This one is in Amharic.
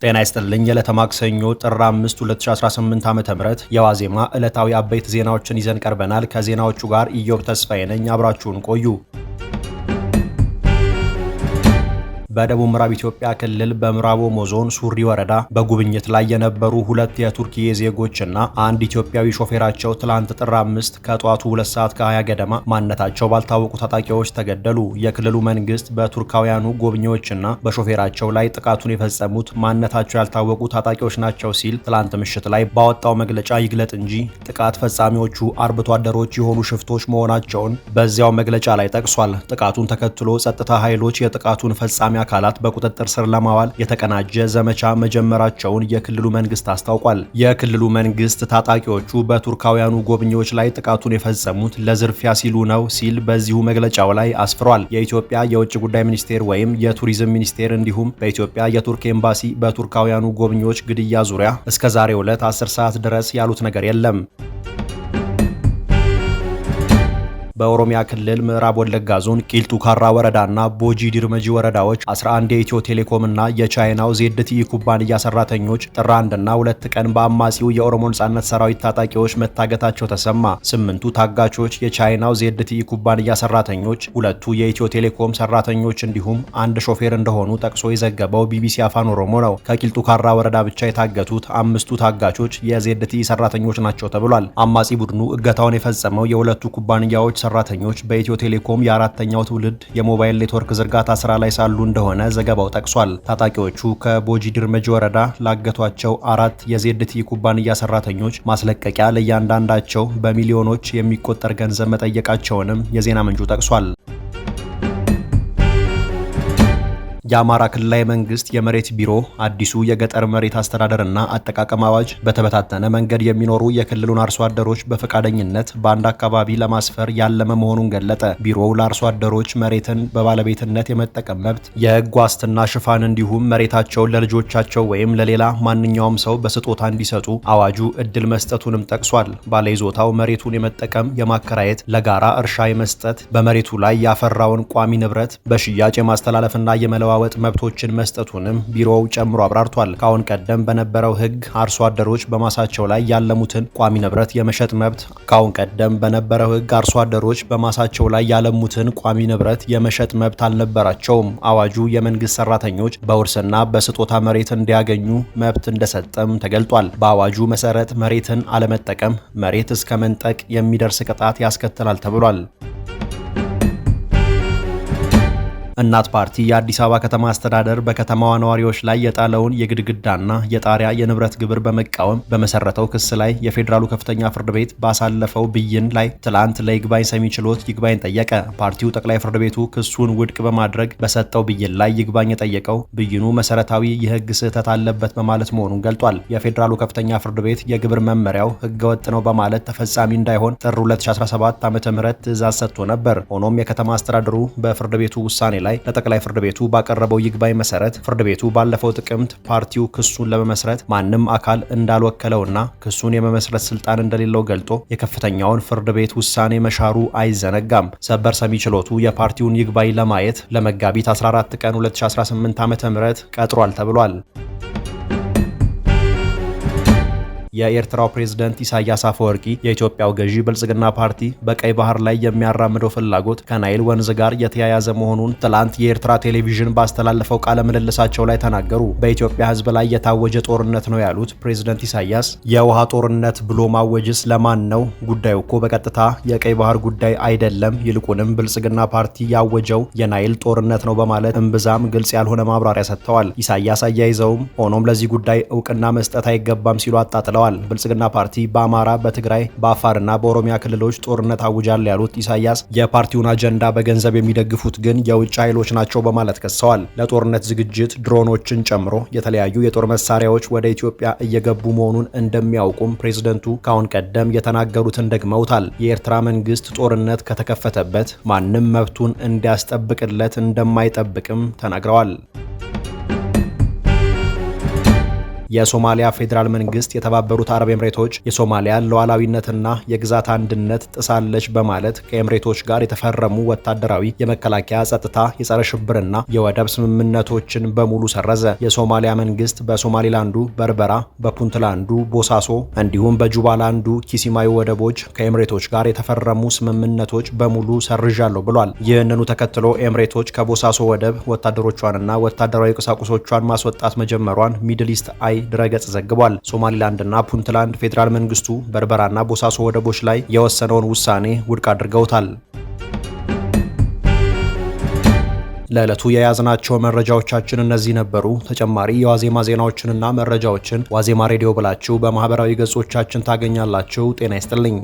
ጤና ይስጥልኝ። የዕለተ ማክሰኞ ጥር 5 2018 ዓ.ም የዋዜማ ዕለታዊ አበይት ዜናዎችን ይዘን ቀርበናል። ከዜናዎቹ ጋር ኢዮብ ተስፋዬ ነኝ። አብራችሁን ቆዩ። በደቡብ ምዕራብ ኢትዮጵያ ክልል በምዕራብ ኦሞ ዞን ሱሪ ወረዳ በጉብኝት ላይ የነበሩ ሁለት የቱርኪዬ ዜጎችና አንድ ኢትዮጵያዊ ሾፌራቸው ትላንት ጥር 5 ከጧቱ 2 ሰዓት ከ20 ገደማ ማንነታቸው ባልታወቁ ታጣቂዎች ተገደሉ። የክልሉ መንግስት በቱርካውያኑ ጎብኚዎችና በሾፌራቸው ላይ ጥቃቱን የፈጸሙት ማንነታቸው ያልታወቁ ታጣቂዎች ናቸው ሲል ትላንት ምሽት ላይ ባወጣው መግለጫ ይግለጥ እንጂ ጥቃት ፈጻሚዎቹ አርብቶ አደሮች የሆኑ ሽፍቶች መሆናቸውን በዚያው መግለጫ ላይ ጠቅሷል። ጥቃቱን ተከትሎ ጸጥታ ኃይሎች የጥቃቱን ፈጻሚ አካላት በቁጥጥር ስር ለማዋል የተቀናጀ ዘመቻ መጀመራቸውን የክልሉ መንግስት አስታውቋል። የክልሉ መንግስት ታጣቂዎቹ በቱርካውያኑ ጎብኚዎች ላይ ጥቃቱን የፈጸሙት ለዝርፊያ ሲሉ ነው ሲል በዚሁ መግለጫው ላይ አስፍሯል። የኢትዮጵያ የውጭ ጉዳይ ሚኒስቴር ወይም የቱሪዝም ሚኒስቴር እንዲሁም በኢትዮጵያ የቱርክ ኤምባሲ በቱርካውያኑ ጎብኚዎች ግድያ ዙሪያ እስከ ዛሬው ዕለት 10 ሰዓት ድረስ ያሉት ነገር የለም። በኦሮሚያ ክልል ምዕራብ ወለጋ ዞን ቂልጡ ካራ ወረዳና ቦጂ ዲርመጂ ወረዳዎች 11 የኢትዮ ቴሌኮም እና የቻይናው ዜድቲኢ ኩባንያ ሰራተኞች ጥር 1 እና 2 ቀን በአማጺው የኦሮሞ ነጻነት ሰራዊት ታጣቂዎች መታገታቸው ተሰማ። 8ቱ ታጋቾች የቻይናው ዜድቲኢ ኩባንያ ሰራተኞች፣ 2ቱ የኢትዮ ቴሌኮም ሰራተኞች እንዲሁም አንድ ሾፌር እንደሆኑ ጠቅሶ የዘገበው ቢቢሲ አፋን ኦሮሞ ነው። ከቂልጡ ካራ ወረዳ ብቻ የታገቱት 5ቱ ታጋቾች የዜድቲኢ ሰራተኞች ናቸው ተብሏል። አማጺ ቡድኑ እገታውን የፈጸመው የሁለቱ ኩባንያዎች ሰራተኞች በኢትዮ ቴሌኮም የአራተኛው ትውልድ የሞባይል ኔትወርክ ዝርጋታ ስራ ላይ ሳሉ እንደሆነ ዘገባው ጠቅሷል። ታጣቂዎቹ ከቦጂ ድርመጂ ወረዳ ላገቷቸው 4 የዜድቲኢ ኩባንያ ሰራተኞች ማስለቀቂያ ለእያንዳንዳቸው በሚሊዮኖች የሚቆጠር ገንዘብ መጠየቃቸውንም የዜና ምንጩ ጠቅሷል። የአማራ ክልላዊ መንግስት የመሬት ቢሮ አዲሱ የገጠር መሬት አስተዳደርና አጠቃቀም አዋጅ በተበታተነ መንገድ የሚኖሩ የክልሉን አርሶ አደሮች በፈቃደኝነት በአንድ አካባቢ ለማስፈር ያለመ መሆኑን ገለጠ። ቢሮው ለአርሶ አደሮች መሬትን በባለቤትነት የመጠቀም መብት፣ የህግ ዋስትና ሽፋን እንዲሁም መሬታቸውን ለልጆቻቸው ወይም ለሌላ ማንኛውም ሰው በስጦታ እንዲሰጡ አዋጁ እድል መስጠቱንም ጠቅሷል። ባለይዞታው መሬቱን የመጠቀም፣ የማከራየት፣ ለጋራ እርሻ የመስጠት፣ በመሬቱ ላይ ያፈራውን ቋሚ ንብረት በሽያጭ የማስተላለፍና የመለዋወጥ መብቶችን መስጠቱንም ቢሮው ጨምሮ አብራርቷል። ካሁን ቀደም በነበረው ህግ አርሶ አደሮች በማሳቸው ላይ ያለሙትን ቋሚ ንብረት የመሸጥ መብት ያለሙትን ቋሚ ንብረት የመሸጥ መብት አልነበራቸውም። አዋጁ የመንግስት ሰራተኞች በውርስና በስጦታ መሬት እንዲያገኙ መብት እንደሰጠም ተገልጧል። በአዋጁ መሰረት መሬትን አለመጠቀም መሬት እስከ መንጠቅ የሚደርስ ቅጣት ያስከትላል ተብሏል። እናት ፓርቲ የአዲስ አበባ ከተማ አስተዳደር በከተማዋ ነዋሪዎች ላይ የጣለውን የግድግዳና የጣሪያ የንብረት ግብር በመቃወም በመሰረተው ክስ ላይ የፌዴራሉ ከፍተኛ ፍርድ ቤት ባሳለፈው ብይን ላይ ትላንት ለይግባኝ ሰሚ ችሎት ይግባኝ ጠየቀ። ፓርቲው ጠቅላይ ፍርድ ቤቱ ክሱን ውድቅ በማድረግ በሰጠው ብይን ላይ ይግባኝ የጠየቀው ብይኑ መሰረታዊ የህግ ስህተት አለበት በማለት መሆኑን ገልጧል። የፌዴራሉ ከፍተኛ ፍርድ ቤት የግብር መመሪያው ህገወጥ ነው በማለት ተፈጻሚ እንዳይሆን ጥር 2017 ዓ.ም ትዕዛዝ ሰጥቶ ነበር። ሆኖም የከተማ አስተዳደሩ በፍርድ ቤቱ ውሳኔ ላይ ለጠቅላይ ፍርድ ቤቱ ባቀረበው ይግባኝ መሰረት ፍርድ ቤቱ ባለፈው ጥቅምት ፓርቲው ክሱን ለመመስረት ማንም አካል እንዳልወከለውና ክሱን የመመስረት ስልጣን እንደሌለው ገልጦ የከፍተኛውን ፍርድ ቤት ውሳኔ መሻሩ አይዘነጋም። ሰበር ሰሚ ችሎቱ የፓርቲውን ይግባኝ ለማየት ለመጋቢት 14 ቀን 2018 ዓ.ም ቀጥሯል ተብሏል። የኤርትራው ፕሬዝዳንት ኢሳያስ አፈወርቂ የኢትዮጵያው ገዢ ብልጽግና ፓርቲ በቀይ ባህር ላይ የሚያራምደው ፍላጎት ከናይል ወንዝ ጋር የተያያዘ መሆኑን ትላንት የኤርትራ ቴሌቪዥን ባስተላለፈው ቃለ ምልልሳቸው ላይ ተናገሩ። በኢትዮጵያ ሕዝብ ላይ የታወጀ ጦርነት ነው ያሉት ፕሬዝዳንት ኢሳያስ የውሃ ጦርነት ብሎ ማወጅስ ለማን ነው? ጉዳዩ እኮ በቀጥታ የቀይ ባህር ጉዳይ አይደለም፣ ይልቁንም ብልጽግና ፓርቲ ያወጀው የናይል ጦርነት ነው በማለት እምብዛም ግልጽ ያልሆነ ማብራሪያ ሰጥተዋል። ኢሳያስ አያይዘውም ሆኖም ለዚህ ጉዳይ እውቅና መስጠት አይገባም ሲሉ አጣጥለዋል። ብልጽግና ፓርቲ በአማራ፣ በትግራይ፣ በአፋርና በኦሮሚያ ክልሎች ጦርነት አውጃል ያሉት ኢሳያስ የፓርቲውን አጀንዳ በገንዘብ የሚደግፉት ግን የውጭ ኃይሎች ናቸው በማለት ከሰዋል። ለጦርነት ዝግጅት ድሮኖችን ጨምሮ የተለያዩ የጦር መሳሪያዎች ወደ ኢትዮጵያ እየገቡ መሆኑን እንደሚያውቁም ፕሬዝደንቱ ካሁን ቀደም የተናገሩትን ደግመውታል። የኤርትራ መንግስት ጦርነት ከተከፈተበት ማንም መብቱን እንዲያስጠብቅለት እንደማይጠብቅም ተናግረዋል። የሶማሊያ ፌዴራል መንግስት የተባበሩት አረብ ኤምሬቶች የሶማሊያን ሉዓላዊነትና የግዛት አንድነት ጥሳለች በማለት ከኤምሬቶች ጋር የተፈረሙ ወታደራዊ፣ የመከላከያ፣ ጸጥታ፣ የጸረ ሽብርና የወደብ ስምምነቶችን በሙሉ ሰረዘ። የሶማሊያ መንግስት በሶማሊላንዱ በርበራ፣ በፑንትላንዱ ቦሳሶ እንዲሁም በጁባላንዱ ኪሲማዩ ወደቦች ከኤምሬቶች ጋር የተፈረሙ ስምምነቶች በሙሉ ሰርዣለሁ ብሏል። ይህንኑ ተከትሎ ኤምሬቶች ከቦሳሶ ወደብ ወታደሮቿንና ወታደራዊ ቁሳቁሶቿን ማስወጣት መጀመሯን ሚድል ኢስት አይ ድረገጽ ዘግቧል። ሶማሊላንድና ፑንትላንድ ፌዴራል መንግስቱ በርበራና ቦሳሶ ወደቦች ላይ የወሰነውን ውሳኔ ውድቅ አድርገውታል። ለዕለቱ የያዝናቸው መረጃዎቻችን እነዚህ ነበሩ። ተጨማሪ የዋዜማ ዜናዎችንና መረጃዎችን ዋዜማ ሬዲዮ ብላችሁ በማህበራዊ ገጾቻችን ታገኛላችሁ። ጤና ይስጥልኝ።